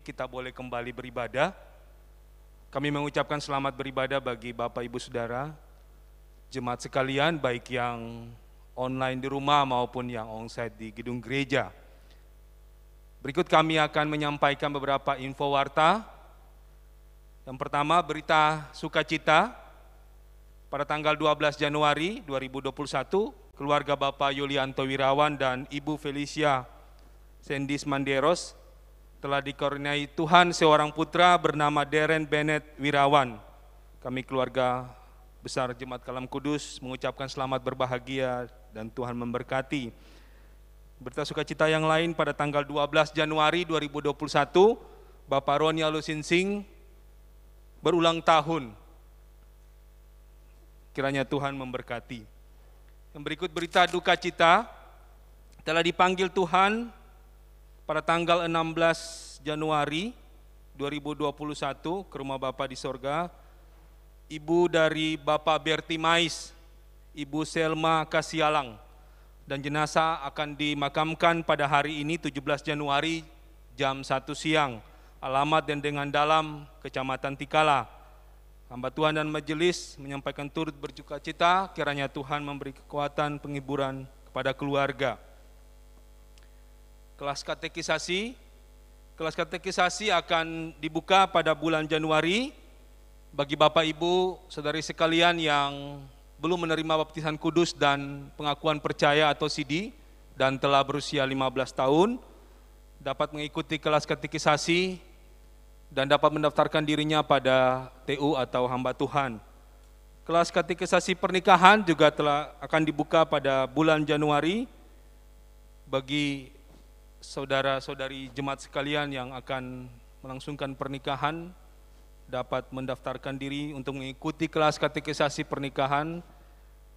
kita boleh kembali beribadah. Kami mengucapkan selamat beribadah bagi Bapak Ibu Saudara, jemaat sekalian, baik yang online di rumah maupun yang onsite di gedung gereja. Berikut kami akan menyampaikan beberapa info warta. Yang pertama, berita sukacita. Pada tanggal 12 Januari 2021, keluarga Bapak Yulianto Wirawan dan Ibu Felicia Sendis Manderos telah dikaruniai Tuhan seorang putra bernama Darren Bennett Wirawan. Kami keluarga besar Jemaat Kalam Kudus mengucapkan selamat berbahagia dan Tuhan memberkati. Berita sukacita yang lain, pada tanggal 12 Januari 2021, Bapak Roni Alusinsing berulang tahun. Kiranya Tuhan memberkati. Yang berikut berita duka cita, telah dipanggil Tuhan pada tanggal 16 Januari 2021 ke rumah Bapak di sorga, ibu dari Bapak Bertimais, Ibu Selma Kasialang, dan jenazah akan dimakamkan pada hari ini 17 Januari jam 1 siang, alamat dan dengan dalam Kecamatan Tikala. Hamba Tuhan dan majelis menyampaikan turut berduka cita, kiranya Tuhan memberi kekuatan penghiburan kepada keluarga. Kelas katekisasi akan dibuka pada bulan Januari bagi Bapak Ibu Saudari sekalian yang belum menerima baptisan kudus dan pengakuan percaya atau CD dan telah berusia 15 tahun, dapat mengikuti kelas katekisasi dan dapat mendaftarkan dirinya pada TU atau hamba Tuhan. Kelas katekisasi pernikahan juga akan dibuka pada bulan Januari bagi saudara-saudari jemaat sekalian yang akan melangsungkan pernikahan, dapat mendaftarkan diri untuk mengikuti kelas katekisasi pernikahan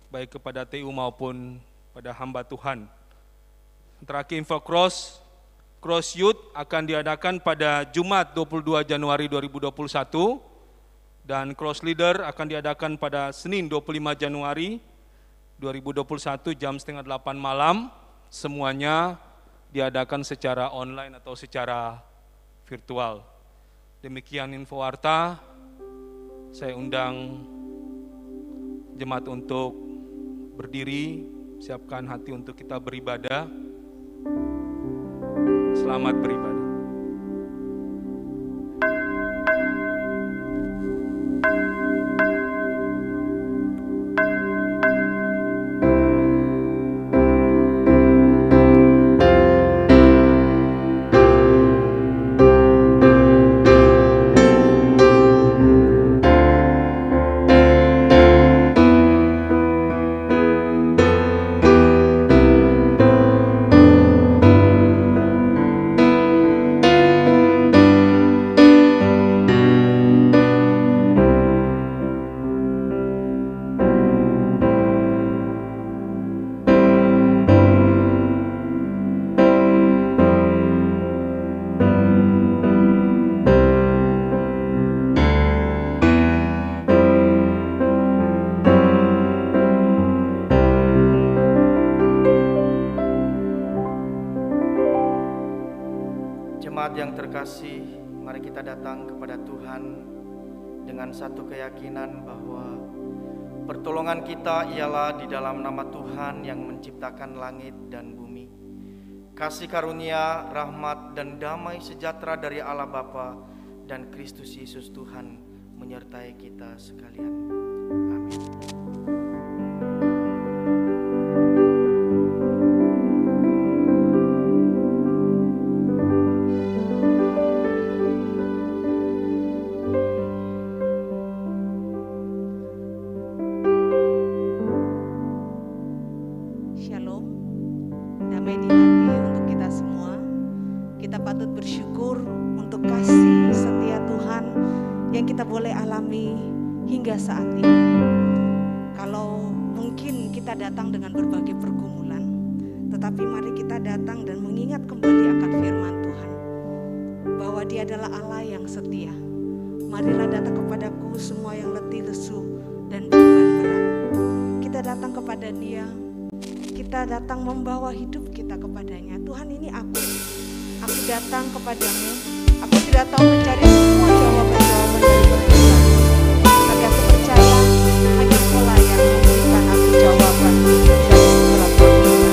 baik kepada TU maupun pada hamba Tuhan. Terakhir, info Cross Youth akan diadakan pada Jumat 22 Januari 2021 dan Cross Leader akan diadakan pada Senin 25 Januari 2021 jam 7:30 malam. Semuanya diadakan secara online atau secara virtual. Demikian info warta. Saya undang jemaat untuk berdiri, siapkan hati untuk kita beribadah. Selamat beribadah. Yang terkasih, mari kita datang kepada Tuhan dengan satu keyakinan bahwa pertolongan kita ialah di dalam nama Tuhan yang menciptakan langit dan bumi. Kasih karunia, rahmat, dan damai sejahtera dari Allah Bapa dan Kristus Yesus Tuhan menyertai kita sekalian. Amin. Saat ini, kalau mungkin kita datang dengan berbagai pergumulan, tetapi mari kita datang dan mengingat kembali akan firman Tuhan, bahwa Dia adalah Allah yang setia. Marilah datang kepadaku semua yang letih, lesu, dan beban berat. Kita datang kepada Dia, kita datang membawa hidup kita kepadanya. Tuhan, ini aku datang kepadamu Aku tidak tahu mencari semua jawaban-jawaban dari Tuhan, tapi aku percaya hanya Engkau yang memberikan aku jawaban dari segala pergumulan.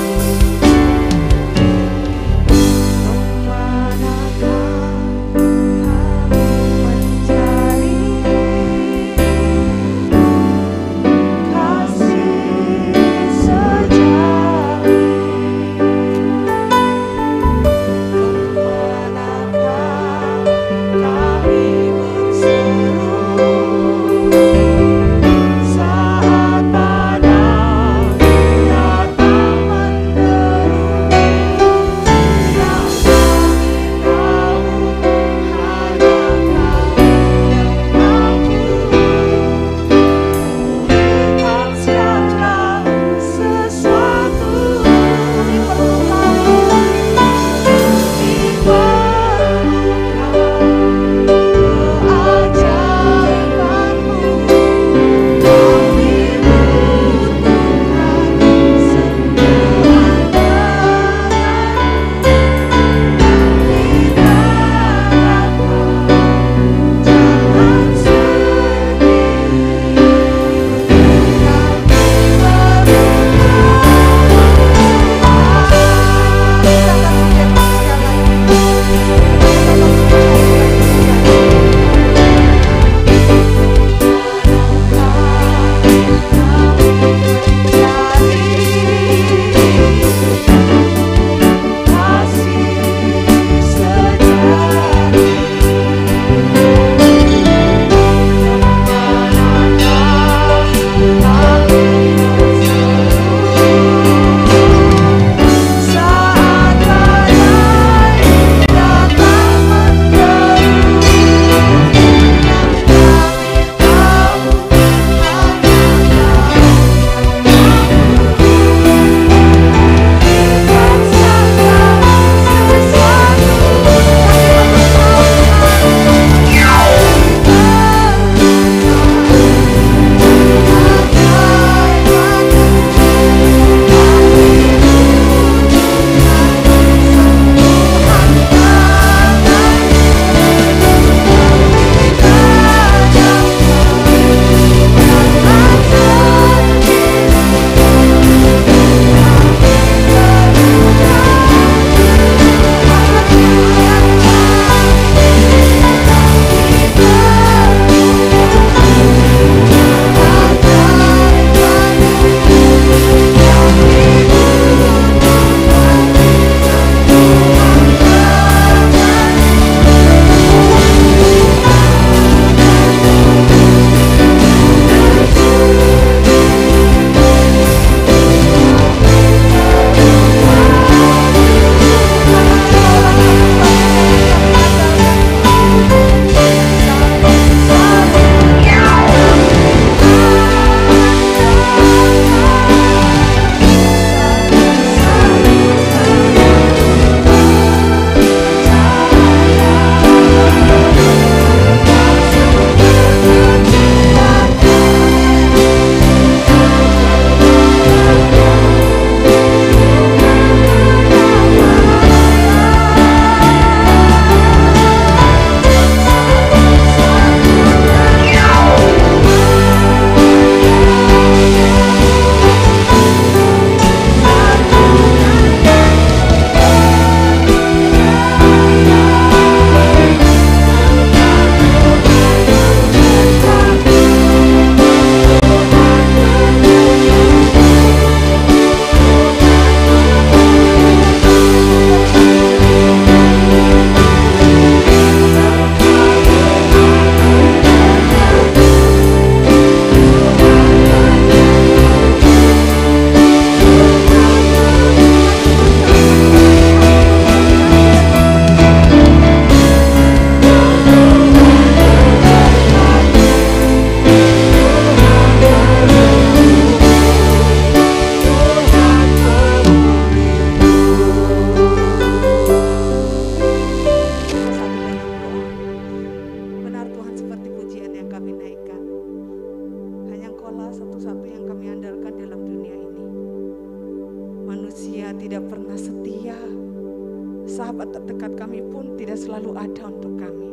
sahabat terdekat kami pun tidak selalu ada untuk kami.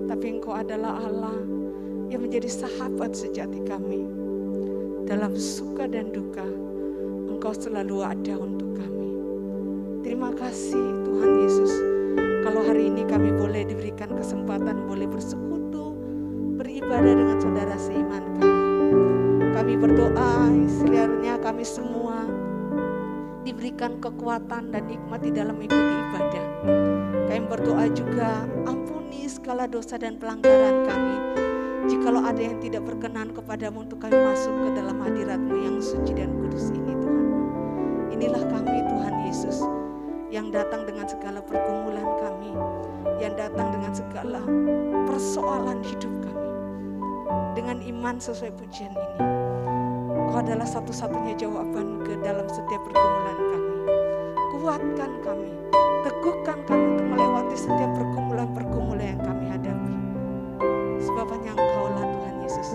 Tapi Engkau adalah Allah yang menjadi sahabat sejati kami. Dalam suka dan duka, Engkau selalu ada untuk kami. Terima kasih Tuhan Yesus, kalau hari ini kami boleh diberikan kesempatan, boleh bersekutu, beribadah dengan saudara seiman kami. Kami berdoa, kiranya kami semua diberikan kekuatan dan nikmat di dalam mengikuti ibadah. Kami berdoa juga, ampuni segala dosa dan pelanggaran kami. Jikalau ada yang tidak berkenan kepadamu untuk kami masuk ke dalam hadirat-Mu yang suci dan kudus ini Tuhan. Inilah kami Tuhan Yesus, yang datang dengan segala pergumulan kami, yang datang dengan segala persoalan hidup kami. Dengan iman sesuai pujian ini, Kau adalah satu-satunya jawaban ke dalam setiap pergumulan kami. Kuatkan kami, teguhkan kami untuk melewati setiap pergumulan-pergumulan yang kami hadapi. Sebab hanya Engkaulah Tuhan Yesus,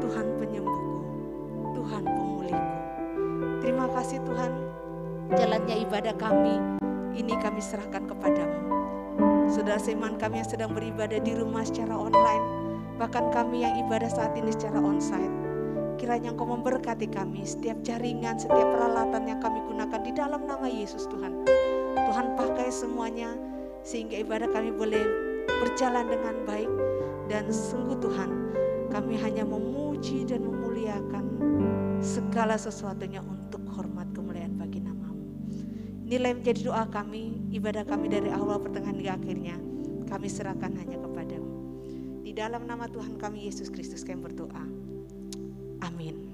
Tuhan penyembuhku, Tuhan pemulihku. Terima kasih Tuhan, jalannya ibadah kami ini kami serahkan kepadamu. Saudara seiman kami yang sedang beribadah di rumah secara online, bahkan kami yang ibadah saat ini secara onsite, kiranya Engkau memberkati kami, setiap jaringan, setiap peralatan yang kami gunakan di dalam nama Yesus Tuhan. Tuhan pakai semuanya sehingga ibadah kami boleh berjalan dengan baik. Dan sungguh Tuhan, kami hanya memuji dan memuliakan segala sesuatunya untuk hormat kemuliaan bagi nama-Mu. Inilah yang menjadi doa kami, ibadah kami dari awal pertengahan hingga akhirnya, kami serahkan hanya kepadamu. Di dalam nama Tuhan kami Yesus Kristus kami berdoa. Amin.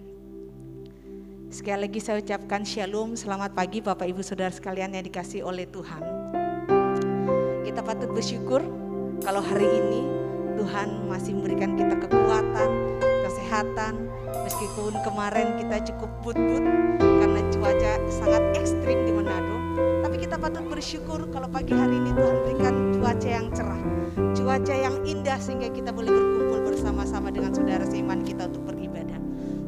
Sekali lagi saya ucapkan shalom, selamat pagi Bapak Ibu Saudara sekalian yang dikasihi oleh Tuhan. Kita patut bersyukur kalau hari ini Tuhan masih memberikan kita kekuatan, kesehatan, meskipun kemarin kita cukup but-but karena cuaca sangat ekstrim di Manado. Tapi kita patut bersyukur kalau pagi hari ini Tuhan berikan cuaca yang cerah, cuaca yang indah sehingga kita boleh berkumpul bersama-sama dengan saudara seiman kita untuk beribadah.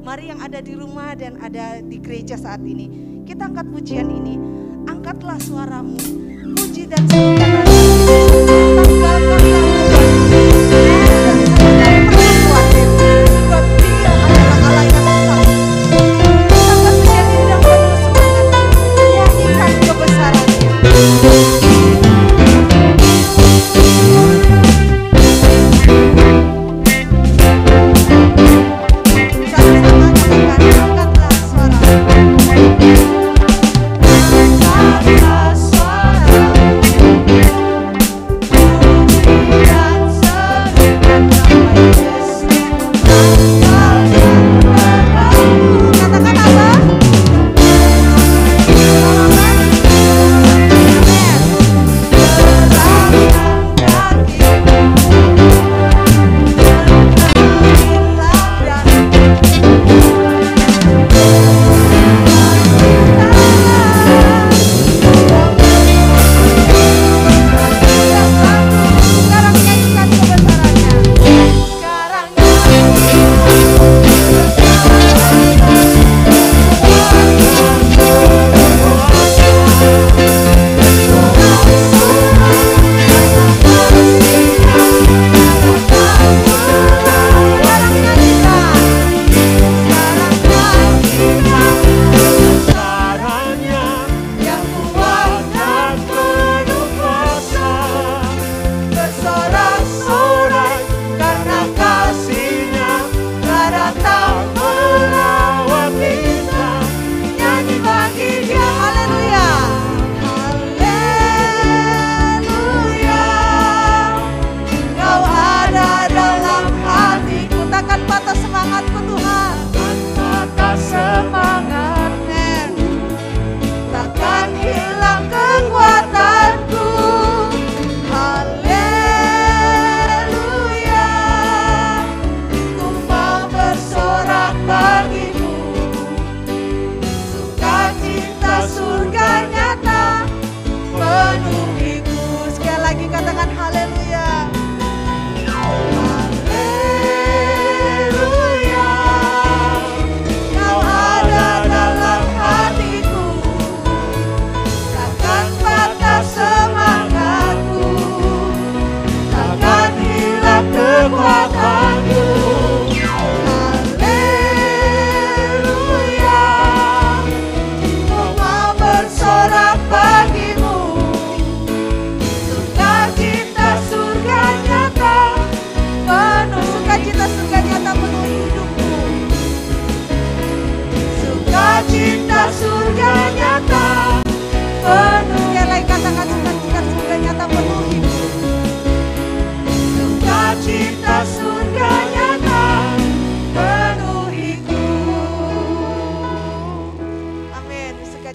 Mari yang ada di rumah dan ada di gereja saat ini, kita angkat pujian ini, angkatlah suaramu, puji dan sembahkan Suara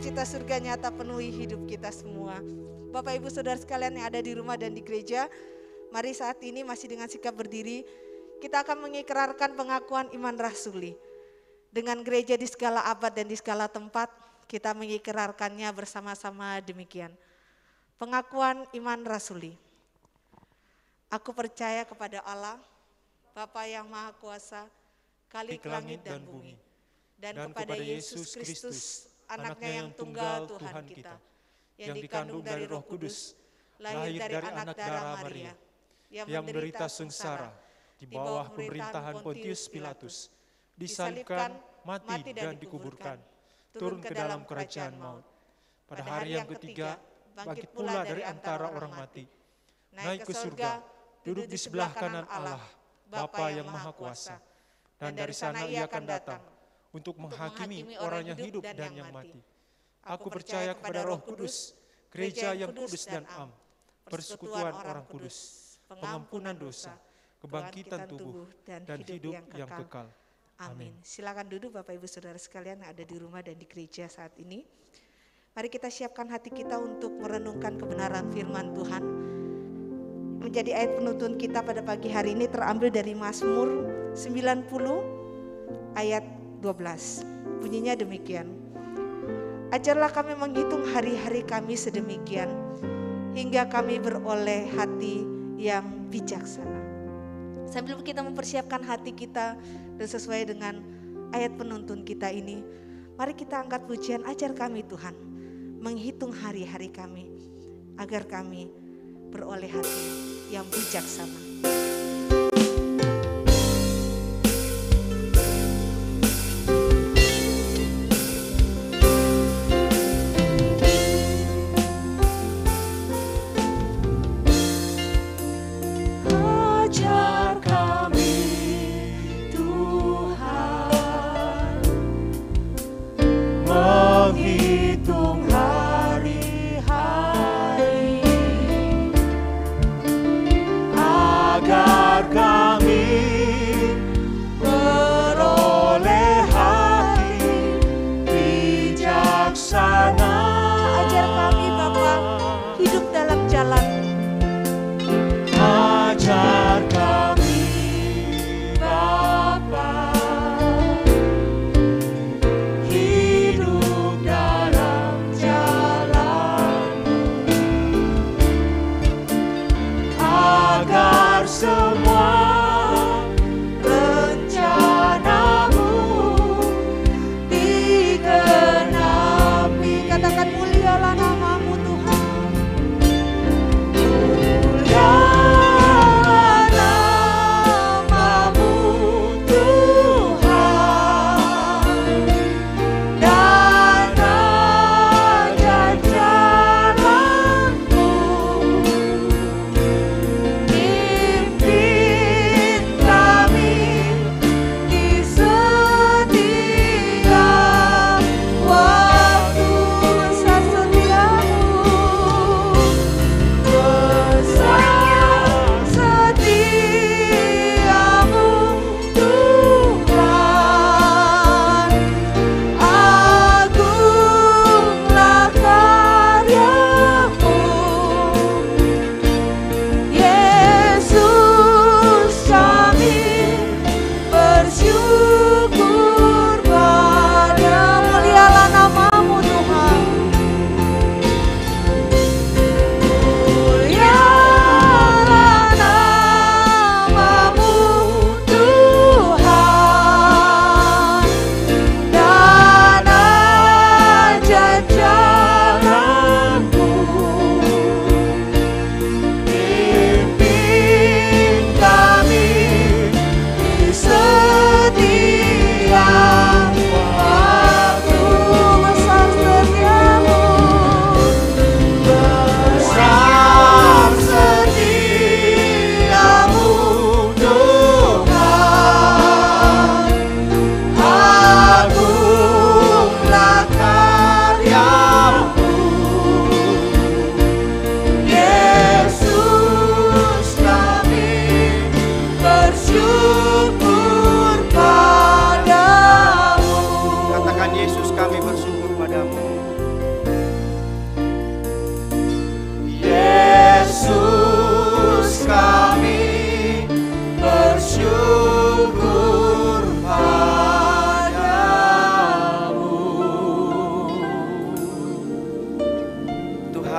sukacita surga nyata penuhi hidup kita semua. Bapak Ibu Saudara sekalian yang ada di rumah dan di gereja, mari saat ini masih dengan sikap berdiri, kita akan mengikrarkan pengakuan iman rasuli. Dengan gereja di segala abad dan di segala tempat, kita mengikrarkannya bersama-sama demikian. Pengakuan iman rasuli. Aku percaya kepada Allah, Bapa yang Maha Kuasa, Khalik langit dan bumi, dan kepada Yesus Kristus, anaknya yang tunggal Tuhan kita, yang dikandung dari Roh Kudus, lahir dari anak darah Maria, yang menderita sengsara di bawah pemerintahan Pontius Pilatus, disalibkan, mati dan dikuburkan, turun ke dalam kerajaan maut. Pada hari yang ketiga, bangkit pula dari antara orang mati, naik ke surga, duduk di sebelah kanan Allah, Bapa yang Maha Kuasa, dan dari sana ia akan datang untuk menghakimi orang yang hidup dan yang mati. Aku percaya kepada Roh Kudus, gereja yang kudus dan am, persekutuan orang kudus, pengampunan dosa, kebangkitan tubuh, dan hidup yang kekal. Amin. Silakan duduk Bapak Ibu Saudara sekalian yang ada di rumah dan di gereja saat ini. Mari kita siapkan hati kita untuk merenungkan kebenaran firman Tuhan. Menjadi ayat penuntun kita pada pagi hari ini terambil dari Mazmur 90 ayat 12. Bunyinya demikian. Ajarlah kami menghitung hari-hari kami sedemikian, hingga kami beroleh hati yang bijaksana. Sambil kita mempersiapkan hati kita dan sesuai dengan ayat penuntun kita ini, mari kita angkat pujian, ajar kami Tuhan menghitung hari-hari kami, agar kami beroleh hati yang bijaksana.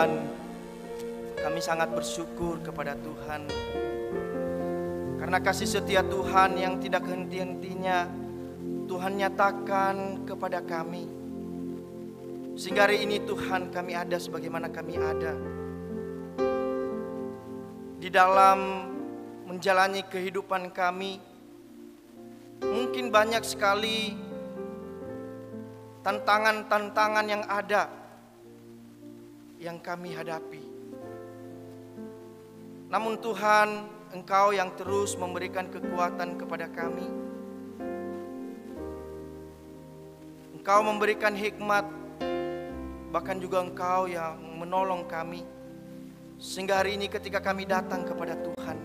Tuhan, kami sangat bersyukur kepada Tuhan karena kasih setia Tuhan yang tidak henti-hentinya Tuhan nyatakan kepada kami. Sehingga hari ini Tuhan, kami ada sebagaimana kami ada. Di dalam menjalani kehidupan kami, mungkin banyak sekali tantangan-tantangan yang ada yang kami hadapi. Namun Tuhan, Engkau yang terus memberikan kekuatan kepada kami. Engkau memberikan hikmat, bahkan juga Engkau yang menolong kami. Sehingga hari ini ketika kami datang kepada Tuhan,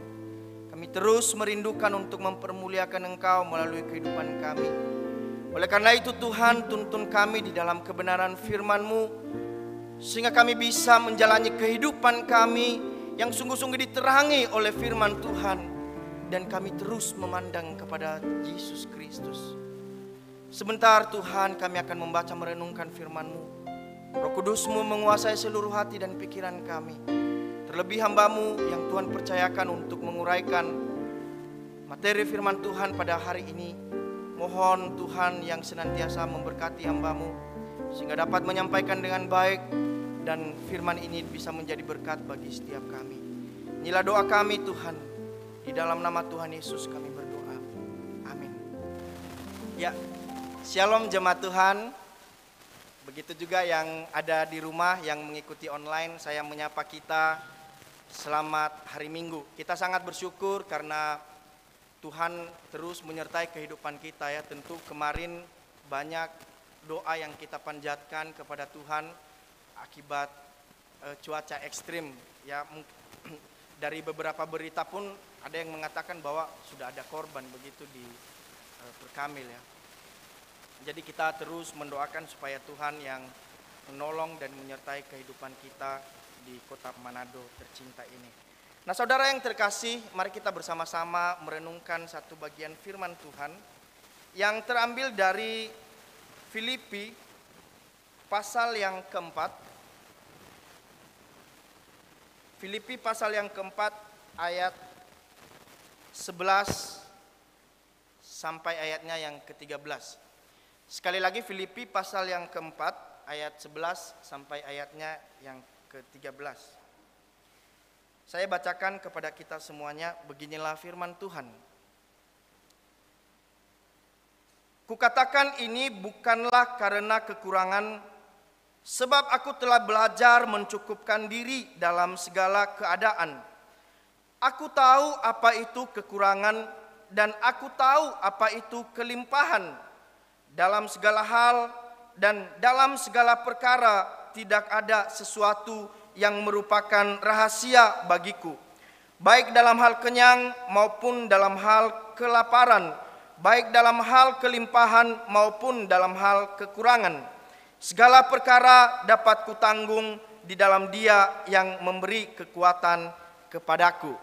kami terus merindukan untuk mempermuliakan Engkau melalui kehidupan kami. Oleh karena itu Tuhan, tuntun kami di dalam kebenaran firman-Mu, sehingga kami bisa menjalani kehidupan kami yang sungguh-sungguh diterangi oleh firman Tuhan. Dan kami terus memandang kepada Yesus Kristus. Sebentar Tuhan, kami akan membaca merenungkan firman-Mu. Roh Kudus-Mu menguasai seluruh hati dan pikiran kami. Terlebih hamba-Mu yang Tuhan percayakan untuk menguraikan materi firman Tuhan pada hari ini. Mohon Tuhan yang senantiasa memberkati hamba-Mu sehingga dapat menyampaikan dengan baik dan firman ini bisa menjadi berkat bagi setiap kami. Inilah doa kami Tuhan. Di dalam nama Tuhan Yesus kami berdoa. Amin. Ya, shalom jemaat Tuhan. Begitu juga yang ada di rumah yang mengikuti online, saya menyapa kita selamat hari Minggu. Kita sangat bersyukur karena Tuhan terus menyertai kehidupan kita ya. Tentu kemarin banyak doa yang kita panjatkan kepada Tuhan akibat cuaca ekstrim ya. Dari beberapa berita pun ada yang mengatakan bahwa sudah ada korban begitu di Perkamil ya. Jadi kita terus mendoakan supaya Tuhan yang menolong dan menyertai kehidupan kita di kota Manado tercinta ini. Nah saudara yang terkasih, mari kita bersama-sama merenungkan satu bagian firman Tuhan yang terambil dari Filipi pasal yang keempat. Filipi pasal yang keempat ayat 11 sampai ayatnya yang ke-13. Sekali lagi Filipi pasal yang keempat ayat 11 sampai ayatnya yang ke-13. Saya bacakan kepada kita semuanya, beginilah firman Tuhan. Kukatakan ini bukanlah karena kekurangan, sebab aku telah belajar mencukupkan diri dalam segala keadaan. Aku tahu apa itu kekurangan dan aku tahu apa itu kelimpahan. Dalam segala hal dan dalam segala perkara tidak ada sesuatu yang merupakan rahasia bagiku. Baik dalam hal kenyang maupun dalam hal kelaparan, baik dalam hal kelimpahan maupun dalam hal kekurangan. Segala perkara dapat kutanggung di dalam Dia yang memberi kekuatan kepadaku.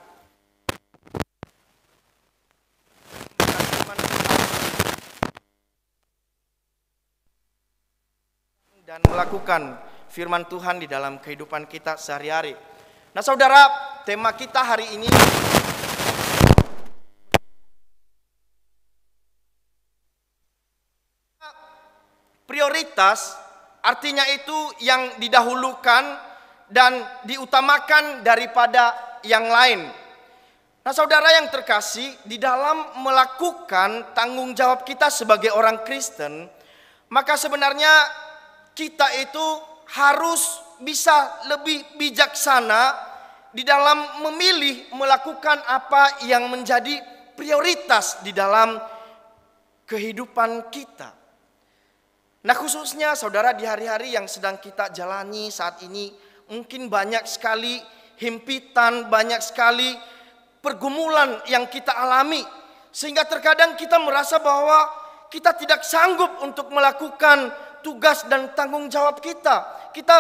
Dan melakukan firman Tuhan di dalam kehidupan kita sehari-hari. Nah saudara, tema kita hari ini prioritas. Artinya itu yang didahulukan dan diutamakan daripada yang lain. Nah saudara yang terkasih, di dalam melakukan tanggung jawab kita sebagai orang Kristen, maka sebenarnya kita itu harus bisa lebih bijaksana di dalam memilih melakukan apa yang menjadi prioritas di dalam kehidupan kita. Nah khususnya saudara di hari-hari yang sedang kita jalani saat ini, mungkin banyak sekali himpitan, banyak sekali pergumulan yang kita alami. Sehingga terkadang kita merasa bahwa kita tidak sanggup untuk melakukan tugas dan tanggung jawab kita. Kita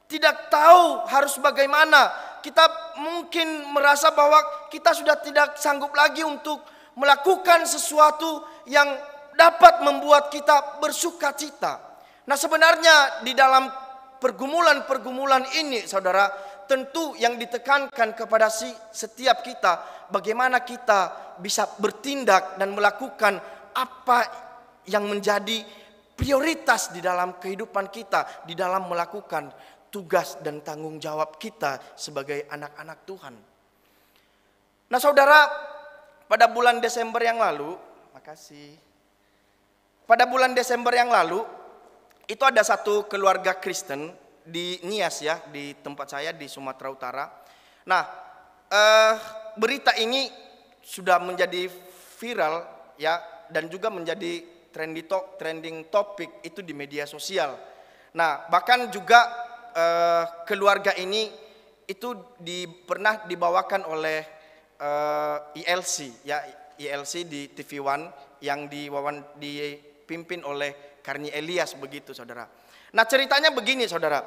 tidak tahu harus bagaimana. Kita mungkin merasa bahwa kita sudah tidak sanggup lagi untuk melakukan sesuatu yang dapat membuat kita bersuka cita. Nah sebenarnya di dalam pergumulan-pergumulan ini, saudara, tentu yang ditekankan kepada setiap kita, bagaimana kita bisa bertindak dan melakukan apa yang menjadi prioritas di dalam kehidupan kita, di dalam melakukan tugas dan tanggung jawab kita sebagai anak-anak Tuhan. Nah saudara, pada bulan Desember yang lalu, pada bulan Desember yang lalu, itu ada satu keluarga Kristen di Nias ya, di tempat saya di Sumatera Utara. Nah, berita ini sudah menjadi viral ya, dan juga menjadi trending topik itu di media sosial. Nah, bahkan juga keluarga ini itu pernah dibawakan oleh ILC ya, ILC di TV One yang dipimpin oleh Karni Elias begitu saudara. Nah ceritanya begini saudara.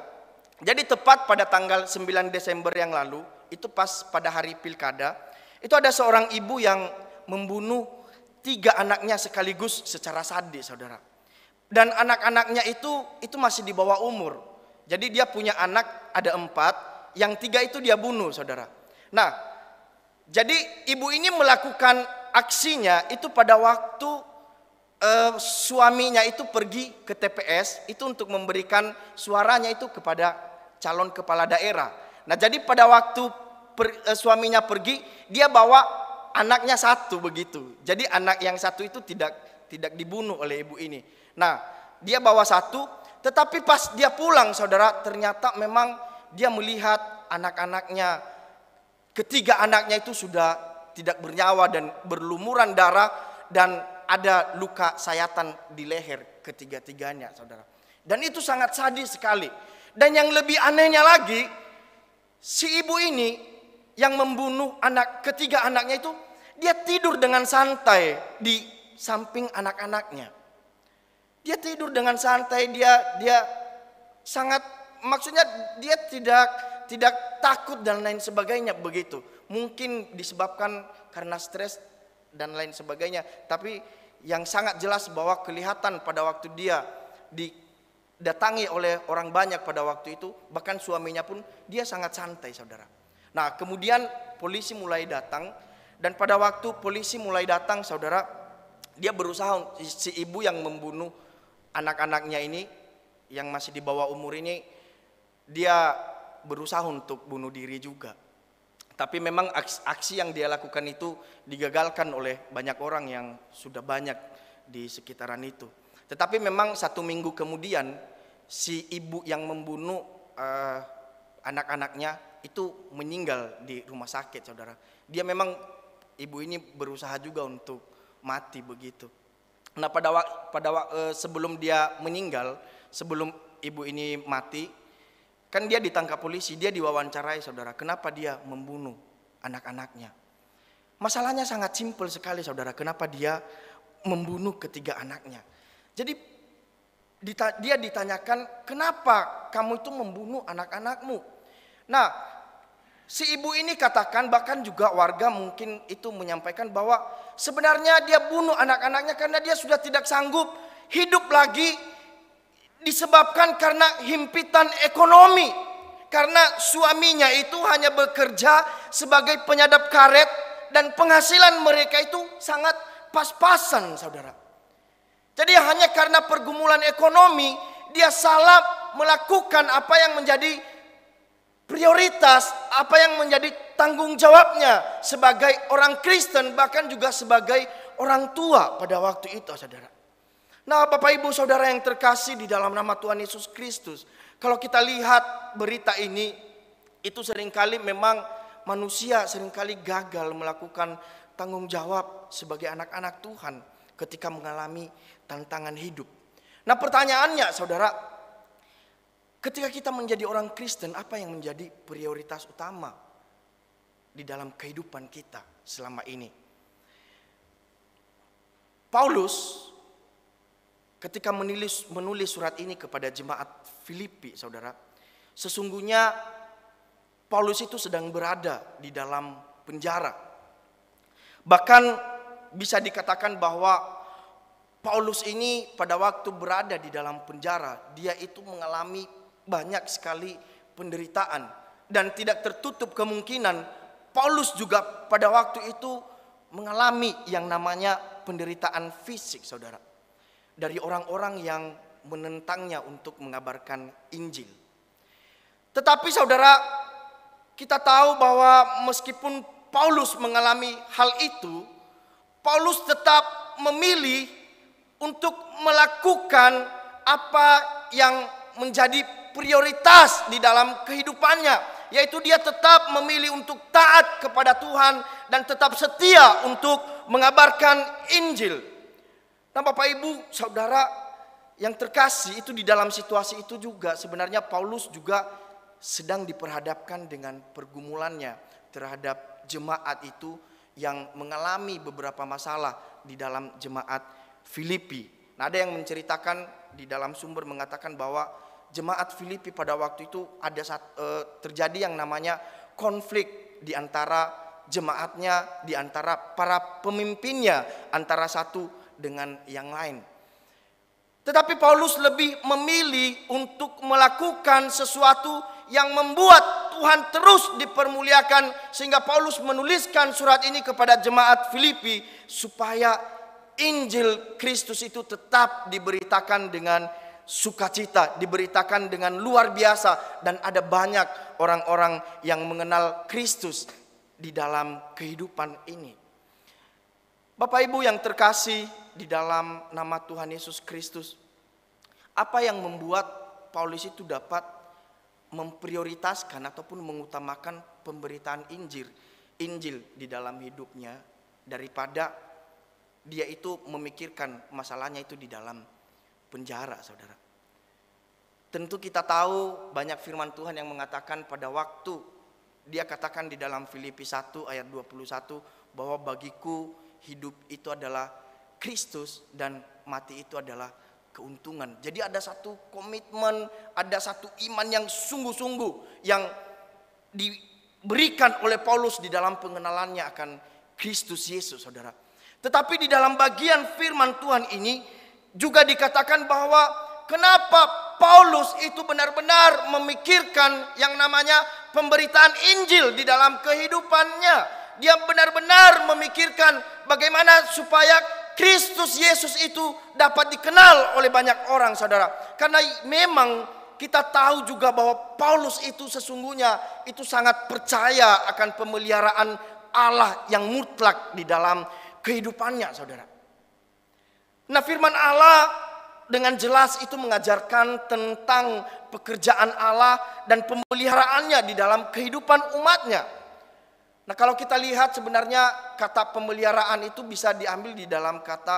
Jadi tepat pada tanggal 9 Desember yang lalu, itu pas pada hari pilkada, itu ada seorang ibu yang membunuh 3 anaknya sekaligus secara sadis saudara. Dan anak-anaknya itu masih di bawah umur. Jadi dia punya anak ada 4, yang 3 itu dia bunuh saudara. Nah jadi ibu ini melakukan aksinya itu pada waktu suaminya itu pergi ke TPS itu untuk memberikan suaranya itu kepada calon kepala daerah. Nah jadi pada waktu suaminya pergi, dia bawa anaknya 1 begitu. Jadi anak yang 1 itu tidak dibunuh oleh ibu ini. Nah dia bawa 1, tetapi pas dia pulang saudara, ternyata memang dia melihat anak-anaknya, ketiga anaknya itu sudah tidak bernyawa dan berlumuran darah, dan ada luka sayatan di leher ketiga-tiganya saudara. Dan itu sangat sadis sekali. Dan yang lebih anehnya lagi, si ibu ini yang membunuh ketiga anaknya itu, dia tidur dengan santai di samping anak-anaknya. Dia tidur dengan santai, dia sangat, maksudnya dia tidak takut dan lain sebagainya begitu. Mungkin disebabkan karena stres dan lain sebagainya. Tapi yang sangat jelas bahwa kelihatan pada waktu dia didatangi oleh orang banyak pada waktu itu, bahkan suaminya pun dia sangat santai saudara. Nah kemudian polisi mulai datang, dan pada waktu polisi mulai datang saudara, dia berusaha, si ibu yang membunuh anak-anaknya ini yang masih di bawah umur ini, dia berusaha untuk bunuh diri juga. Tapi memang aksi yang dia lakukan itu digagalkan oleh banyak orang yang sudah banyak di sekitaran itu. Tetapi memang 1 minggu kemudian si ibu yang membunuh anak-anaknya itu meninggal di rumah sakit saudara. Dia memang, ibu ini berusaha juga untuk mati begitu. Nah sebelum dia meninggal, sebelum ibu ini mati, kan dia ditangkap polisi, dia diwawancarai saudara, kenapa dia membunuh anak-anaknya. Masalahnya sangat simpel sekali saudara, kenapa dia membunuh ketiga anaknya. Jadi dia ditanyakan, kenapa kamu itu membunuh anak-anakmu. Nah si ibu ini katakan, bahkan juga warga mungkin itu menyampaikan bahwa sebenarnya dia bunuh anak-anaknya karena dia sudah tidak sanggup hidup lagi, disebabkan karena himpitan ekonomi. Karena suaminya itu hanya bekerja sebagai penyadap karet, dan penghasilan mereka itu sangat pas-pasan saudara. Jadi hanya karena pergumulan ekonomi, dia salah melakukan apa yang menjadi prioritas, apa yang menjadi tanggung jawabnya sebagai orang Kristen, bahkan juga sebagai orang tua pada waktu itu saudara. Nah Bapak Ibu Saudara yang terkasih di dalam nama Tuhan Yesus Kristus, kalau kita lihat berita ini, itu seringkali memang manusia seringkali gagal melakukan tanggung jawab sebagai anak-anak Tuhan ketika mengalami tantangan hidup. Nah pertanyaannya saudara, ketika kita menjadi orang Kristen, apa yang menjadi prioritas utama di dalam kehidupan kita selama ini? Paulus ketika menulis surat ini kepada jemaat Filipi, saudara, sesungguhnya Paulus itu sedang berada di dalam penjara. Bahkan bisa dikatakan bahwa Paulus ini pada waktu berada di dalam penjara, dia itu mengalami banyak sekali penderitaan. Dan tidak tertutup kemungkinan Paulus juga pada waktu itu mengalami yang namanya penderitaan fisik, saudara. Dari orang-orang yang menentangnya untuk mengabarkan Injil. Tetapi saudara, kita tahu bahwa meskipun Paulus mengalami hal itu, Paulus tetap memilih untuk melakukan apa yang menjadi prioritas di dalam kehidupannya, yaitu dia tetap memilih untuk taat kepada Tuhan dan tetap setia untuk mengabarkan Injil. Nah, Bapak Ibu, Saudara yang terkasih, itu di dalam situasi itu juga sebenarnya Paulus juga sedang diperhadapkan dengan pergumulannya terhadap jemaat itu yang mengalami beberapa masalah di dalam jemaat Filipi. Nah, ada yang menceritakan di dalam sumber mengatakan bahwa jemaat Filipi pada waktu itu ada terjadi yang namanya konflik di antara jemaatnya, di antara para pemimpinnya, antara satu dengan yang lain. Tetapi Paulus lebih memilih untuk melakukan sesuatu yang membuat Tuhan terus dipermuliakan, sehingga Paulus menuliskan surat ini kepada jemaat Filipi supaya Injil Kristus itu tetap diberitakan dengan sukacita, diberitakan dengan luar biasa, dan ada banyak orang-orang yang mengenal Kristus di dalam kehidupan ini. Bapak Ibu yang terkasih di dalam nama Tuhan Yesus Kristus, apa yang membuat Paulus itu dapat memprioritaskan ataupun mengutamakan pemberitaan Injil di dalam hidupnya daripada dia itu memikirkan masalahnya itu di dalam penjara, saudara? Tentu kita tahu banyak firman Tuhan yang mengatakan pada waktu dia katakan di dalam Filipi 1 ayat 21 bahwa bagiku hidup itu adalah Kristus dan mati itu adalah keuntungan. Jadi ada satu komitmen, ada satu iman yang sungguh-sungguh yang diberikan oleh Paulus di dalam pengenalannya akan Kristus Yesus, saudara. Tetapi di dalam bagian firman Tuhan ini juga dikatakan bahwa kenapa Paulus itu benar-benar memikirkan yang namanya pemberitaan Injil di dalam kehidupannya. Dia benar-benar memikirkan bagaimana supaya Kristus Yesus itu dapat dikenal oleh banyak orang, saudara. Karena memang kita tahu juga bahwa Paulus itu sesungguhnya itu sangat percaya akan pemeliharaan Allah yang mutlak di dalam kehidupannya, saudara. Nah, firman Allah dengan jelas itu mengajarkan tentang pekerjaan Allah dan pemeliharaannya di dalam kehidupan umatnya. Nah, kalau kita lihat sebenarnya kata pemeliharaan itu bisa diambil di dalam kata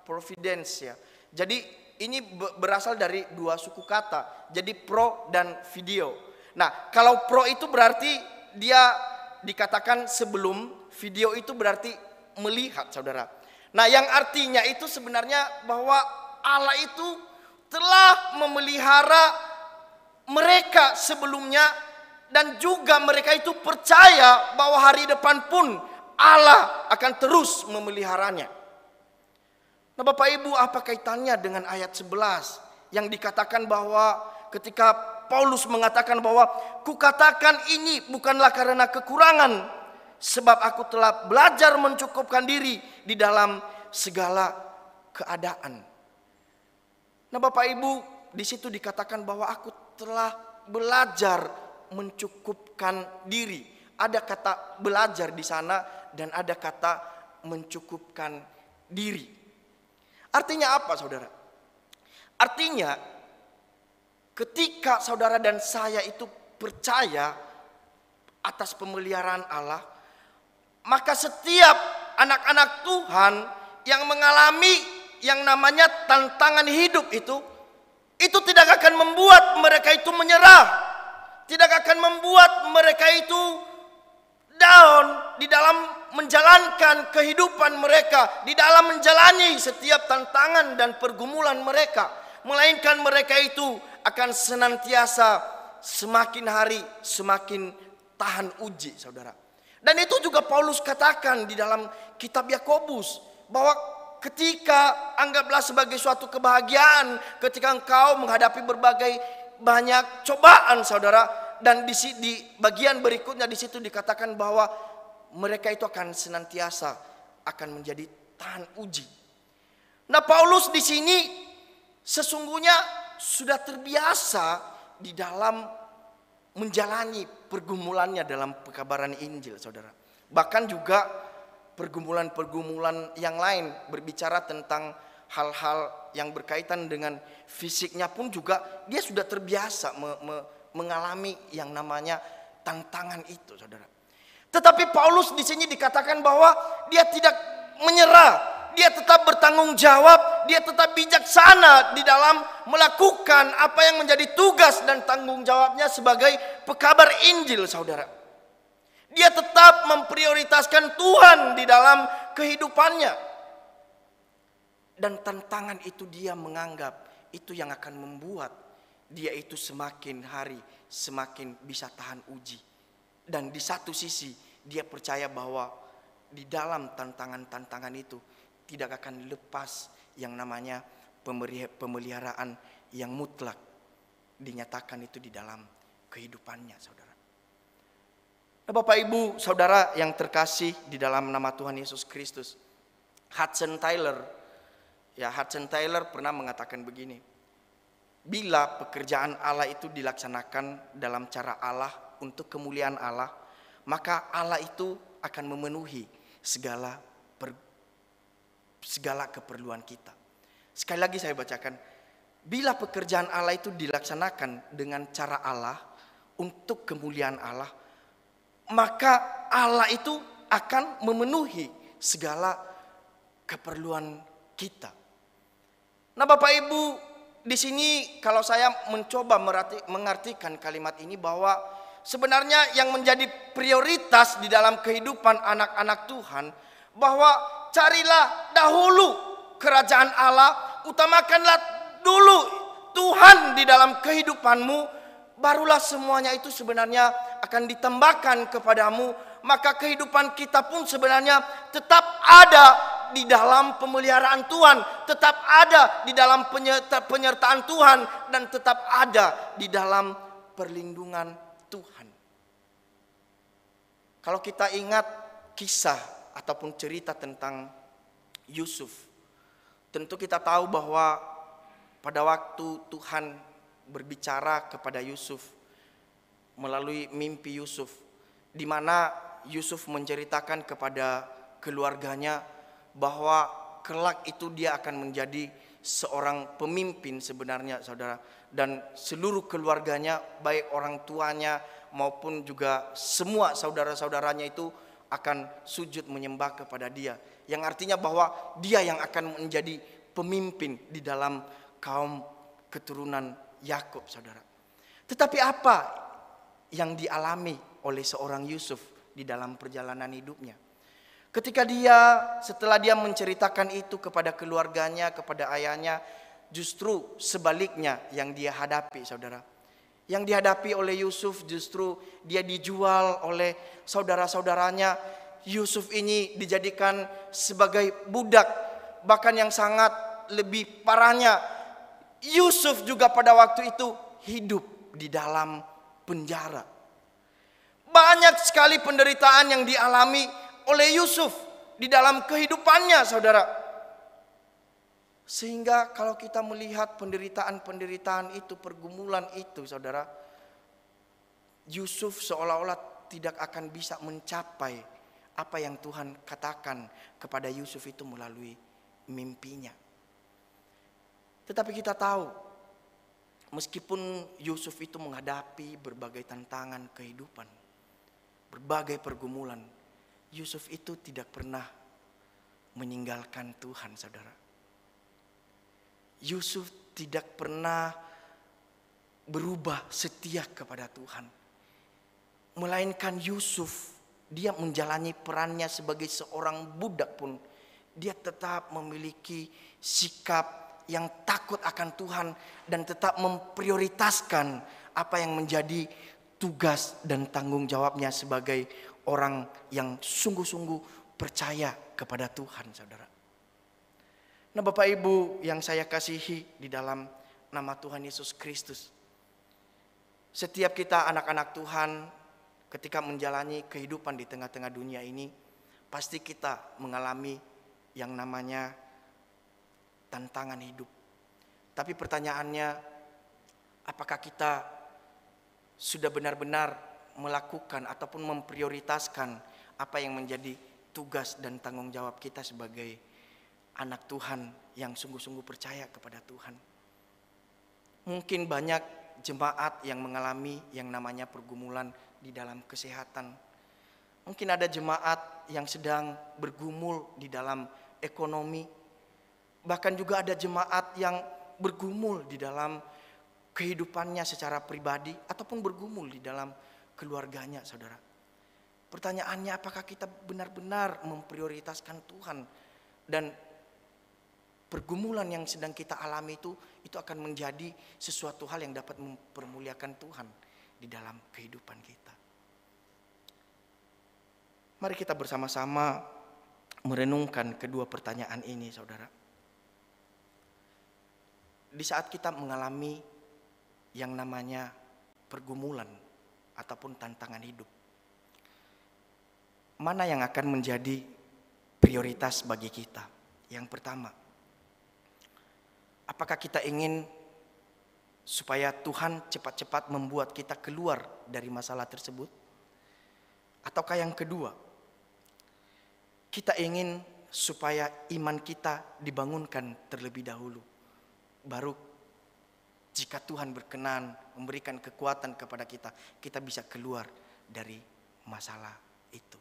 providence, ya. Jadi ini berasal dari dua suku kata. Jadi pro dan video. Nah, kalau pro itu berarti dia dikatakan sebelum, video itu berarti melihat, saudara. Nah, yang artinya itu sebenarnya bahwa Allah itu telah memelihara mereka sebelumnya, dan juga mereka itu percaya bahwa hari depan pun Allah akan terus memeliharanya. Nah, Bapak Ibu, apa kaitannya dengan ayat 11 yang dikatakan bahwa ketika Paulus mengatakan bahwa kukatakan ini bukanlah karena kekurangan, sebab aku telah belajar mencukupkan diri di dalam segala keadaan. Nah, Bapak Ibu, di situ dikatakan bahwa aku telah belajar mencukupkan diri. Ada kata belajar di sana dan ada kata mencukupkan diri. Artinya apa, saudara? Artinya ketika saudara dan saya itu percaya atas pemeliharaan Allah, maka setiap anak-anak Tuhan yang mengalami yang namanya tantangan hidup itu tidak akan membuat mereka itu menyerah, tidak akan membuat mereka itu down di dalam menjalankan kehidupan mereka, di dalam menjalani setiap tantangan dan pergumulan mereka, melainkan mereka itu akan senantiasa semakin hari semakin tahan uji, saudara. Dan itu juga Paulus katakan di dalam kitab Yakobus bahwa ketika anggaplah sebagai suatu kebahagiaan ketika engkau menghadapi berbagai banyak cobaan, saudara. Dan di bagian berikutnya di situ dikatakan bahwa mereka itu akan senantiasa akan menjadi tahan uji. Nah, Paulus di sini sesungguhnya sudah terbiasa di dalam menjalani pergumulannya dalam pekabaran Injil, saudara. Bahkan juga pergumulan-pergumulan yang lain berbicara tentang hal-hal yang berkaitan dengan fisiknya pun juga dia sudah terbiasa mengalami yang namanya tantangan itu, saudara. Tetapi Paulus di sini dikatakan bahwa dia tidak menyerah, dia tetap bertanggung jawab, dia tetap bijaksana di dalam melakukan apa yang menjadi tugas dan tanggung jawabnya sebagai pekabar Injil, saudara. Dia tetap memprioritaskan Tuhan di dalam kehidupannya. Dan tantangan itu dia menganggap itu yang akan membuat dia itu semakin hari semakin bisa tahan uji. Dan di satu sisi dia percaya bahwa di dalam tantangan-tantangan itu tidak akan lepas yang namanya pemeliharaan yang mutlak dinyatakan itu di dalam kehidupannya, saudara. Nah, Bapak Ibu Saudara yang terkasih di dalam nama Tuhan Yesus Kristus, Hudson Taylor pernah mengatakan begini: bila pekerjaan Allah itu dilaksanakan dalam cara Allah untuk kemuliaan Allah, maka Allah itu akan memenuhi segala keperluan kita. Sekali lagi saya bacakan, bila pekerjaan Allah itu dilaksanakan dengan cara Allah untuk kemuliaan Allah, maka Allah itu akan memenuhi segala keperluan kita. Nah, Bapak Ibu, di sini kalau saya mencoba mengartikan kalimat ini bahwa sebenarnya yang menjadi prioritas di dalam kehidupan anak-anak Tuhan, bahwa carilah dahulu kerajaan Allah, utamakanlah dulu Tuhan di dalam kehidupanmu, barulah semuanya itu sebenarnya akan ditambahkan kepadamu. Maka kehidupan kita pun sebenarnya tetap ada di dalam pemeliharaan Tuhan, tetap ada di dalam penyertaan Tuhan, dan tetap ada di dalam perlindungan Tuhan. Kalau kita ingat kisah ataupun cerita tentang Yusuf, tentu kita tahu bahwa pada waktu Tuhan berbicara kepada Yusuf melalui mimpi Yusuf, di mana Yusuf menceritakan kepada keluarganya bahwa kelak itu dia akan menjadi seorang pemimpin sebenarnya, saudara. Dan seluruh keluarganya, baik orang tuanya maupun juga semua saudara-saudaranya itu akan sujud menyembah kepada dia. Yang artinya bahwa dia yang akan menjadi pemimpin di dalam kaum keturunan Yakub, saudara. Tetapi apa yang dialami oleh seorang Yusuf di dalam perjalanan hidupnya? Ketika setelah dia menceritakan itu kepada keluarganya, kepada ayahnya, justru sebaliknya yang dia hadapi, saudara. Yang dihadapi oleh Yusuf justru dia dijual oleh saudara-saudaranya. Yusuf ini dijadikan sebagai budak. Bahkan yang sangat lebih parahnya, Yusuf juga pada waktu itu hidup di dalam penjara. Banyak sekali penderitaan yang dialami oleh Yusuf di dalam kehidupannya, saudara. Sehingga kalau kita melihat penderitaan-penderitaan itu, pergumulan itu, saudara, Yusuf seolah-olah tidak akan bisa mencapai apa yang Tuhan katakan kepada Yusuf itu melalui mimpinya. Tetapi kita tahu, meskipun Yusuf itu menghadapi berbagai tantangan kehidupan, berbagai pergumulan, Yusuf itu tidak pernah meninggalkan Tuhan, saudara. Yusuf tidak pernah berubah setia kepada Tuhan. Melainkan Yusuf, dia menjalani perannya sebagai seorang budak pun, dia tetap memiliki sikap yang takut akan Tuhan dan tetap memprioritaskan apa yang menjadi tugas dan tanggung jawabnya sebagai orang yang sungguh-sungguh percaya kepada Tuhan, saudara. Nah, Bapak Ibu yang saya kasihi di dalam nama Tuhan Yesus Kristus, Setiap kita anak-anak Tuhan ketika menjalani kehidupan di tengah-tengah dunia ini, pasti kita mengalami yang namanya tantangan hidup. Tapi pertanyaannya, apakah kita sudah benar-benar melakukan ataupun memprioritaskan apa yang menjadi tugas dan tanggung jawab kita sebagai anak Tuhan yang sungguh-sungguh percaya kepada Tuhan? Mungkin banyak jemaat yang mengalami yang namanya pergumulan di dalam kesehatan. Mungkin ada jemaat yang sedang bergumul di dalam ekonomi. Bahkan juga ada jemaat yang bergumul di dalam kehidupannya secara pribadi ataupun bergumul di dalam keluarganya, saudara. Pertanyaannya, apakah kita benar-benar memprioritaskan Tuhan? Dan pergumulan yang sedang kita alami itu akan menjadi sesuatu hal yang dapat mempermuliakan Tuhan di dalam kehidupan kita. Mari kita bersama-sama merenungkan kedua pertanyaan ini, saudara. Di saat kita mengalami yang namanya pergumulan ataupun tantangan hidup, mana yang akan menjadi prioritas bagi kita? Yang pertama, apakah kita ingin supaya Tuhan cepat-cepat membuat kita keluar dari masalah tersebut? Ataukah yang kedua, kita ingin supaya iman kita dibangunkan terlebih dahulu, baru jika Tuhan berkenan memberikan kekuatan kepada kita, kita bisa keluar dari masalah itu.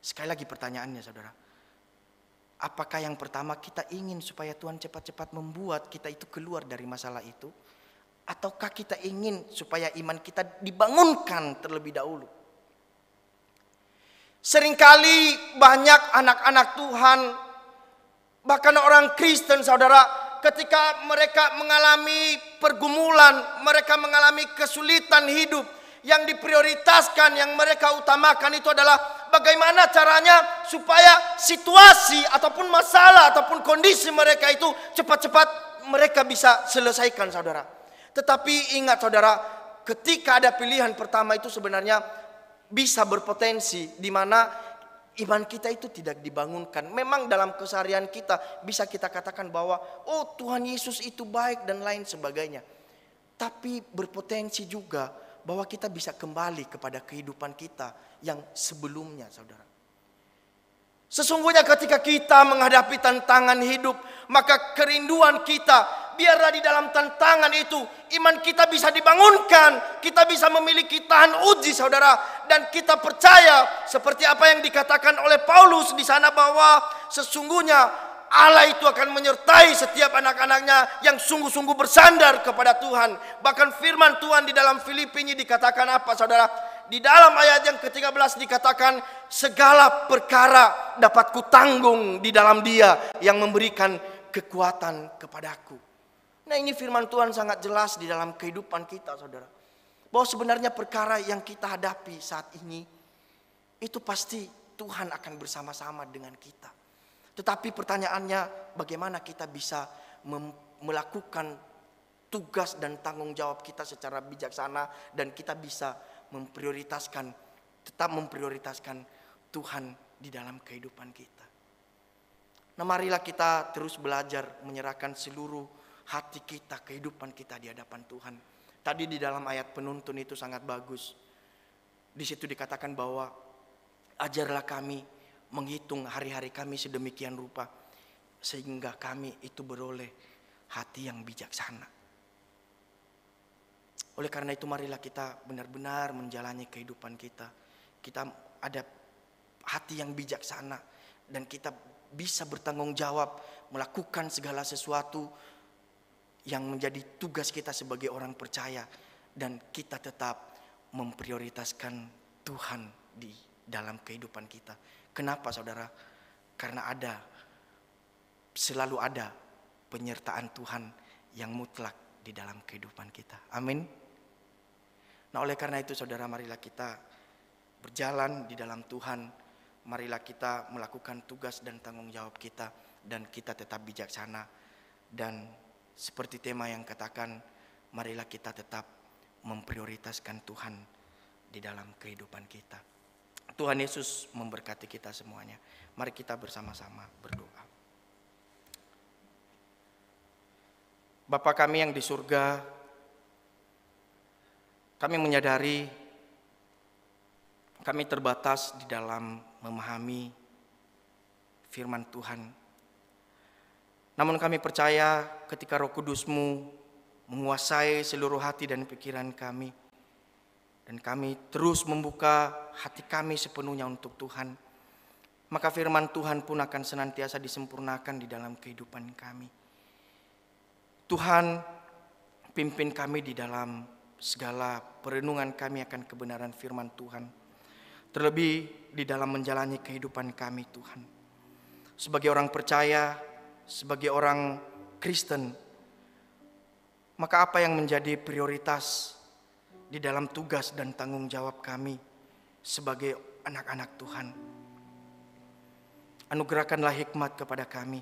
Sekali lagi pertanyaannya, saudara, apakah yang pertama kita ingin supaya Tuhan cepat-cepat membuat kita itu keluar dari masalah itu? Ataukah kita ingin supaya iman kita dibangunkan terlebih dahulu? Seringkali banyak anak-anak Tuhan, bahkan orang Kristen, saudara, ketika mereka mengalami pergumulan, mereka mengalami kesulitan hidup, yang diprioritaskan, yang mereka utamakan itu adalah bagaimana caranya supaya situasi ataupun masalah ataupun kondisi mereka itu cepat-cepat mereka bisa selesaikan, saudara. Tetapi ingat, saudara, ketika ada pilihan pertama itu sebenarnya bisa berpotensi di mana iman kita itu tidak dibangunkan. Memang dalam keseharian kita bisa kita katakan bahwa oh, Tuhan Yesus itu baik dan lain sebagainya. Tapi berpotensi juga bahwa kita bisa kembali kepada kehidupan kita yang sebelumnya, saudara. Sesungguhnya ketika kita menghadapi tantangan hidup, maka kerinduan kita biarlah di dalam tantangan itu iman kita bisa dibangunkan, kita bisa memiliki tahan uji, saudara, dan kita percaya seperti apa yang dikatakan oleh Paulus di sana bahwa sesungguhnya Allah itu akan menyertai setiap anak-anaknya yang sungguh-sungguh bersandar kepada Tuhan. Bahkan firman Tuhan di dalam Filipi ini dikatakan apa, saudara? Di dalam ayat yang ke-13 dikatakan, segala perkara dapat kutanggung di dalam Dia yang memberikan kekuatan kepadaku. Nah, ini firman Tuhan sangat jelas di dalam kehidupan kita, saudara. Bahwa sebenarnya perkara yang kita hadapi saat ini, itu pasti Tuhan akan bersama-sama dengan kita. Tetapi pertanyaannya, bagaimana kita bisa melakukan tugas dan tanggung jawab kita secara bijaksana, dan kita bisa tetap memprioritaskan Tuhan di dalam kehidupan kita. Nah, marilah kita terus belajar menyerahkan seluruh hati kita, kehidupan kita di hadapan Tuhan. Tadi di dalam ayat penuntun itu sangat bagus. Di situ dikatakan bahwa ajarlah kami menghitung hari-hari kami sedemikian rupa, sehingga kami itu beroleh hati yang bijaksana. Oleh karena itu marilah kita benar-benar menjalani kehidupan kita. Kita ada hati yang bijaksana, dan kita bisa bertanggung jawab melakukan segala sesuatu yang menjadi tugas kita sebagai orang percaya, dan kita tetap memprioritaskan Tuhan di dalam kehidupan kita. Kenapa, saudara? Karena selalu ada penyertaan Tuhan yang mutlak di dalam kehidupan kita. Amin. Nah, oleh karena itu, saudara, marilah kita berjalan di dalam Tuhan. Marilah kita melakukan tugas dan tanggung jawab kita, dan kita tetap bijaksana. Dan seperti tema yang katakan, marilah kita tetap memprioritaskan Tuhan di dalam kehidupan kita. Tuhan Yesus memberkati kita semuanya. Mari kita bersama-sama berdoa. Bapa kami yang di surga, kami menyadari kami terbatas di dalam memahami firman Tuhan. Namun kami percaya ketika Roh Kudus-Mu menguasai seluruh hati dan pikiran kami, dan kami terus membuka hati kami sepenuhnya untuk Tuhan, maka firman Tuhan pun akan senantiasa disempurnakan di dalam kehidupan kami. Tuhan, pimpin kami di dalam segala perenungan kami akan kebenaran firman Tuhan, terlebih di dalam menjalani kehidupan kami Tuhan. Sebagai orang percaya, sebagai orang Kristen, maka apa yang menjadi prioritas di dalam tugas dan tanggung jawab kami sebagai anak-anak Tuhan? Anugerahkanlah hikmat kepada kami.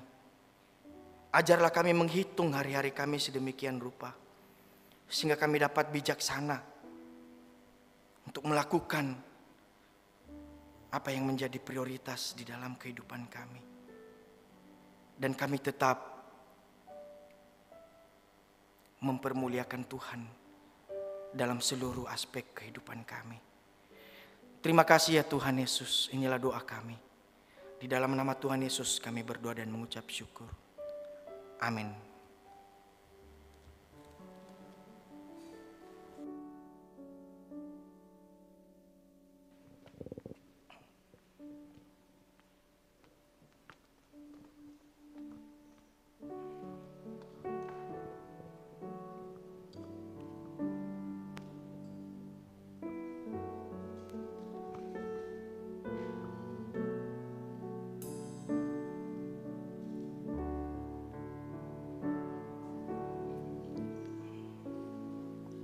Ajarlah kami menghitung hari-hari kami sedemikian rupa, sehingga kami dapat bijaksana untuk melakukan apa yang menjadi prioritas di dalam kehidupan kami. Dan kami tetap mempermuliakan Tuhan dalam seluruh aspek kehidupan kami. Terima kasih ya Tuhan Yesus, inilah doa kami. Di dalam nama Tuhan Yesus kami berdoa dan mengucap syukur. Amin.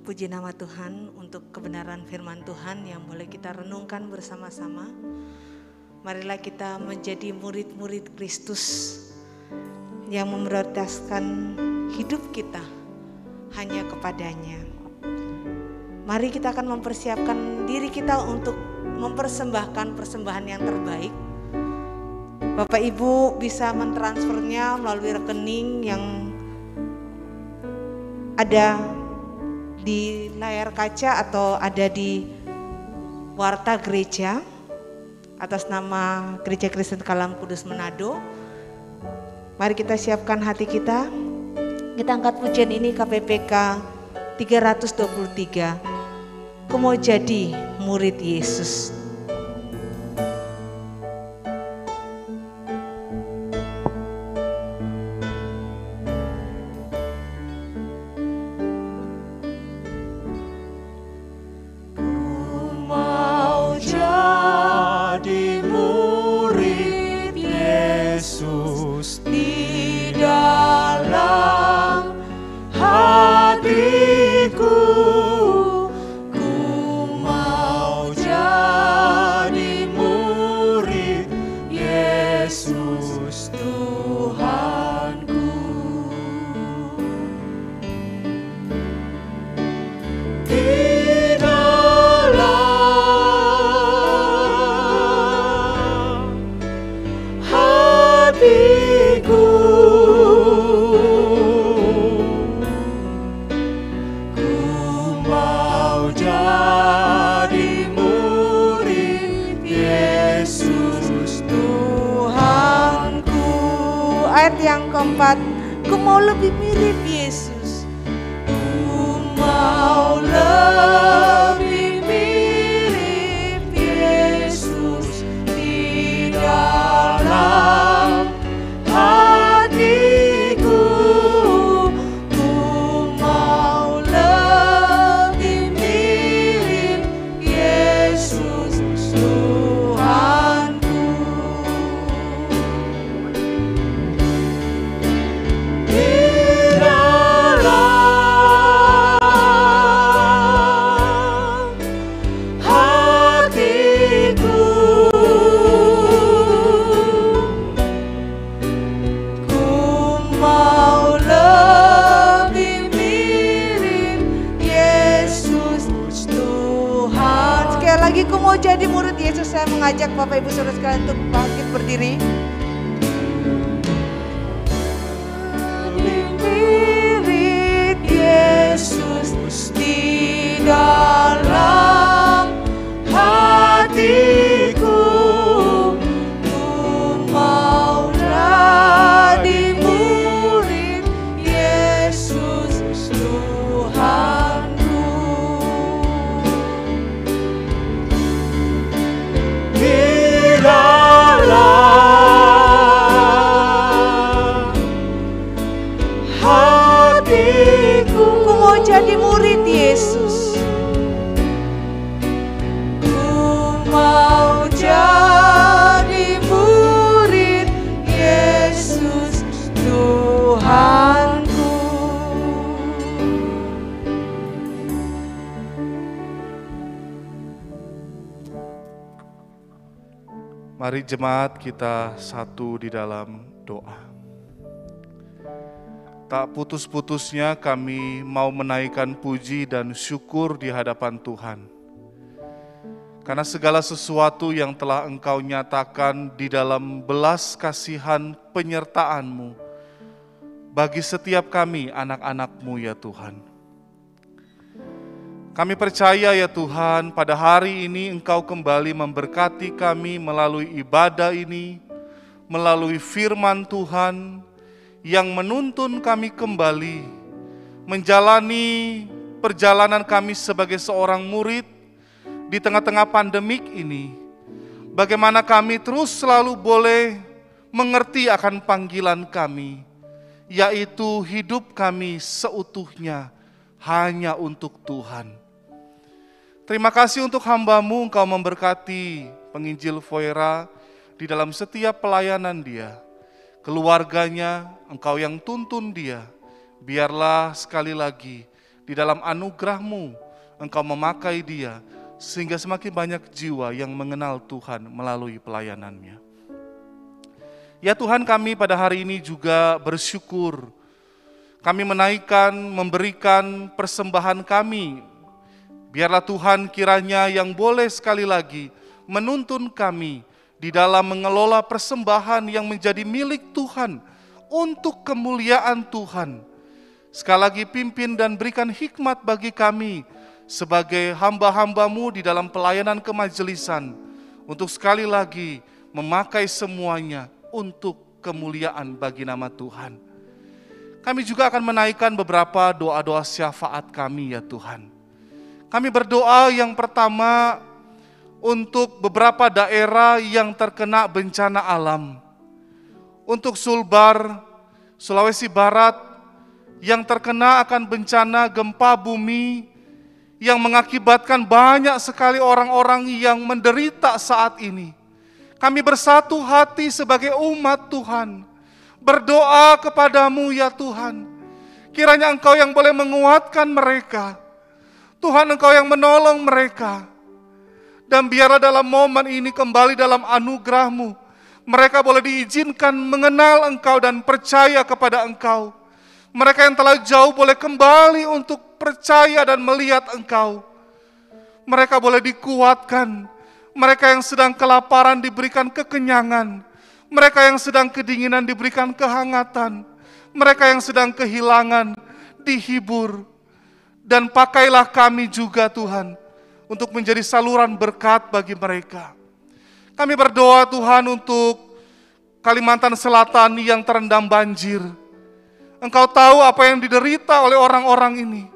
Puji nama Tuhan untuk kebenaran firman Tuhan yang boleh kita renungkan bersama-sama. Marilah kita menjadi murid-murid Kristus yang memprioritaskan hidup kita hanya kepadanya. Mari kita akan mempersiapkan diri kita untuk mempersembahkan persembahan yang terbaik. Bapak Ibu bisa mentransfernya melalui rekening yang ada di layar kaca atau ada di warta gereja atas nama Gereja Kristen Kalam Kudus Manado. Mari kita siapkan hati kita. Kita angkat pujian ini KPPK 323. Ku mau jadi murid Yesus. Yang keempat, ku mau lebih mirip Yesus. Ku mau lebih mirip Yesus di dalam hatiku. Ku mau lebih mirip Yesus Tuhanku. Di dalam lagi, ku mau jadi murid Yesus. Saya mengajak Bapak Ibu Saudara sekalian untuk bangkit berdiri. Murid Yesus di dalam hatiku, ku mau jadi murid Yesus Tuhanku. Di dalam hatiku, ku mau jadi murid Yesus. Mau jadi murid Yesus Tuhanku. Mari jemaat kita satu di dalam doa. Tak putus-putusnya kami mau menaikkan puji dan syukur di hadapan Tuhan. Karena segala sesuatu yang telah Engkau nyatakan di dalam belas kasihan penyertaan-Mu bagi setiap kami anak-anak-Mu ya Tuhan. Kami percaya ya Tuhan, pada hari ini Engkau kembali memberkati kami melalui ibadah ini, melalui firman Tuhan yang menuntun kami kembali menjalani perjalanan kami sebagai seorang murid di tengah-tengah pandemik ini, bagaimana kami terus selalu boleh mengerti akan panggilan kami, yaitu hidup kami seutuhnya hanya untuk Tuhan. Terima kasih untuk hamba-Mu, Engkau memberkati penginjil Foira di dalam setiap pelayanan dia, keluarganya, Engkau yang tuntun dia. Biarlah sekali lagi di dalam anugerah-Mu Engkau memakai dia, sehingga semakin banyak jiwa yang mengenal Tuhan melalui pelayanannya. Ya Tuhan, kami pada hari ini juga bersyukur. Kami menaikkan, memberikan persembahan kami. Biarlah Tuhan kiranya yang boleh sekali lagi menuntun kami di dalam mengelola persembahan yang menjadi milik Tuhan untuk kemuliaan Tuhan. Sekali lagi pimpin dan berikan hikmat bagi kami sebagai hamba-hamba-Mu di dalam pelayanan kemajelisan, untuk sekali lagi memakai semuanya untuk kemuliaan bagi nama Tuhan. Kami juga akan menaikkan beberapa doa-doa syafaat kami ya Tuhan. Kami berdoa yang pertama untuk beberapa daerah yang terkena bencana alam. Untuk Sulbar, Sulawesi Barat yang terkena akan bencana gempa bumi yang mengakibatkan banyak sekali orang-orang yang menderita saat ini. Kami bersatu hati sebagai umat Tuhan, berdoa kepadamu ya Tuhan. Kiranya Engkau yang boleh menguatkan mereka. Tuhan, Engkau yang menolong mereka. Dan biarlah dalam momen ini kembali dalam anugerah-Mu, mereka boleh diizinkan mengenal Engkau dan percaya kepada Engkau. Mereka yang telah jauh boleh kembali untuk percaya dan melihat Engkau. Mereka boleh dikuatkan. Mereka yang sedang kelaparan diberikan kekenyangan. Mereka yang sedang kedinginan diberikan kehangatan. Mereka yang sedang kehilangan dihibur. Dan pakailah kami juga Tuhan untuk menjadi saluran berkat bagi mereka. Kami berdoa Tuhan untuk Kalimantan Selatan yang terendam banjir. Engkau tahu apa yang diderita oleh orang-orang ini.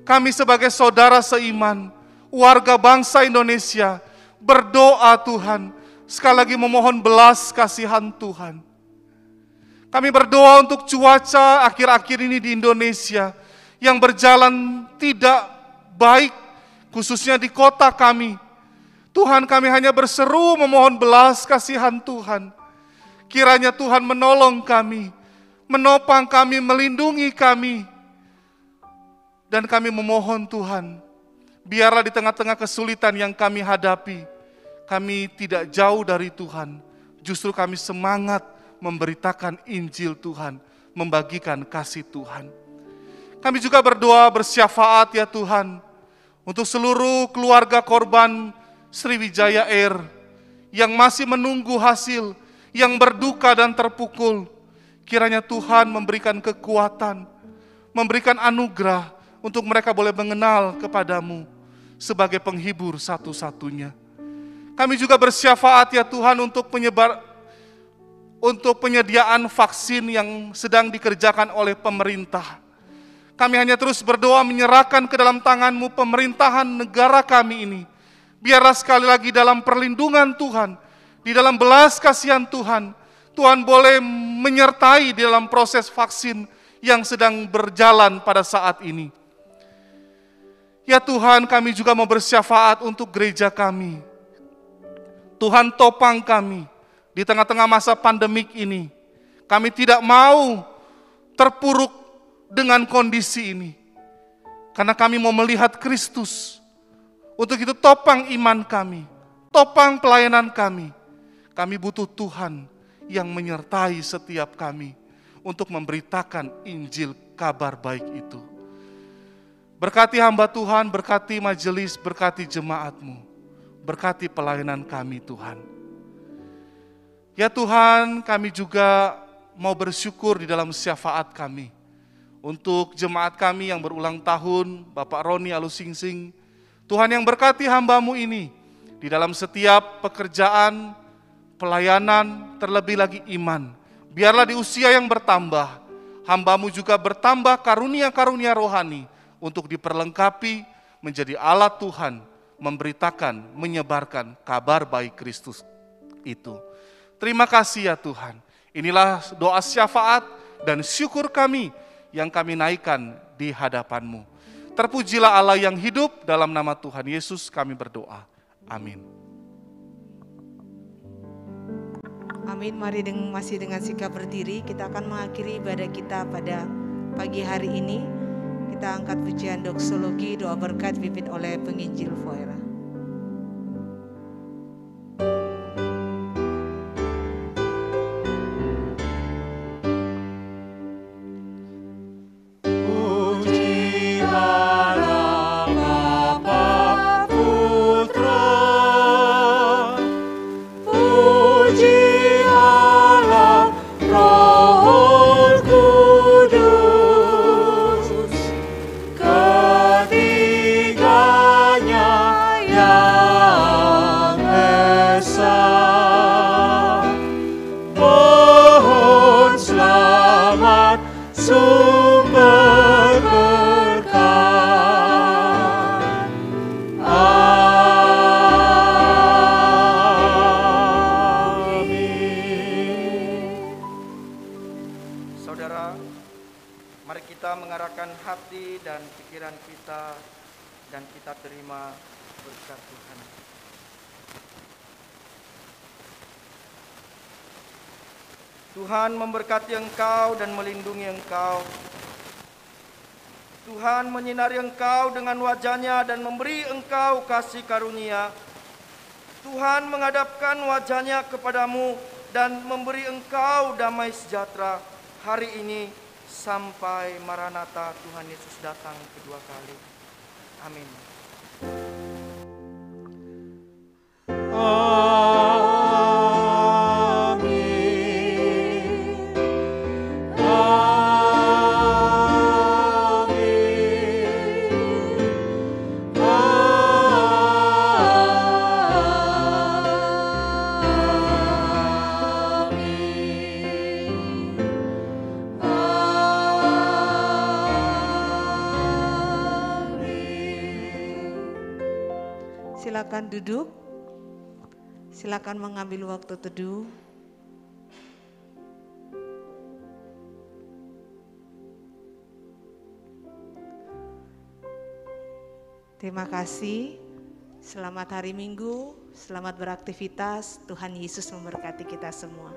Kami sebagai saudara seiman, warga bangsa Indonesia, berdoa Tuhan, sekali lagi memohon belas kasihan Tuhan. Kami berdoa untuk cuaca akhir-akhir ini di Indonesia yang berjalan tidak baik, khususnya di kota kami. Tuhan, kami hanya berseru memohon belas kasihan Tuhan. Kiranya Tuhan menolong kami, menopang kami, melindungi kami. Dan kami memohon Tuhan, biarlah di tengah-tengah kesulitan yang kami hadapi, kami tidak jauh dari Tuhan. Justru kami semangat memberitakan Injil Tuhan, membagikan kasih Tuhan. Kami juga berdoa bersyafaat ya Tuhan, untuk seluruh keluarga korban Sriwijaya Air yang masih menunggu hasil, yang berduka dan terpukul. Kiranya Tuhan memberikan kekuatan, memberikan anugerah untuk mereka boleh mengenal kepadamu sebagai penghibur satu-satunya. Kami juga bersyafaat ya Tuhan untuk penyediaan vaksin yang sedang dikerjakan oleh pemerintah. Kami hanya terus berdoa menyerahkan ke dalam tangan-Mu pemerintahan negara kami ini. Biarlah sekali lagi dalam perlindungan Tuhan, di dalam belas kasihan Tuhan, Tuhan boleh menyertai di dalam proses vaksin yang sedang berjalan pada saat ini. Ya Tuhan, kami juga mau bersyafaat untuk gereja kami. Tuhan topang kami di tengah-tengah masa pandemik ini. Kami tidak mau terpuruk dengan kondisi ini. Karena kami mau melihat Kristus. Untuk itu topang iman kami, topang pelayanan kami. Kami butuh Tuhan yang menyertai setiap kami untuk memberitakan Injil kabar baik itu. Berkati hamba Tuhan, berkati majelis, berkati jemaat-Mu, berkati pelayanan kami Tuhan. Ya Tuhan, kami juga mau bersyukur di dalam syafaat kami. Untuk jemaat kami yang berulang tahun, Bapak Roni Alusingsing, Tuhan yang berkati hamba-Mu ini, di dalam setiap pekerjaan, pelayanan, terlebih lagi iman. Biarlah di usia yang bertambah, hamba-Mu juga bertambah karunia-karunia rohani untuk diperlengkapi menjadi alat Tuhan, memberitakan, menyebarkan kabar baik Kristus itu. Terima kasih ya Tuhan. Inilah doa syafaat dan syukur kami yang kami naikkan di hadapan-Mu. Terpujilah Allah yang hidup, dalam nama Tuhan Yesus kami berdoa. Amin. Amin. Mari masih dengan sikap berdiri, kita akan mengakhiri ibadah kita pada pagi hari ini. Kita angkat pujian doksologi, doa berkat dipimpin oleh penginjil Foera. Tuhan memberkati engkau dan melindungi engkau. Tuhan menyinari engkau dengan wajah-Nya dan memberi engkau kasih karunia. Tuhan menghadapkan wajah-Nya kepadamu dan memberi engkau damai sejahtera hari ini sampai Maranatha Tuhan Yesus datang kedua kali. Amin. Silakan duduk, silakan mengambil waktu teduh. Terima kasih, selamat hari Minggu, selamat beraktivitas, Tuhan Yesus memberkati kita semua.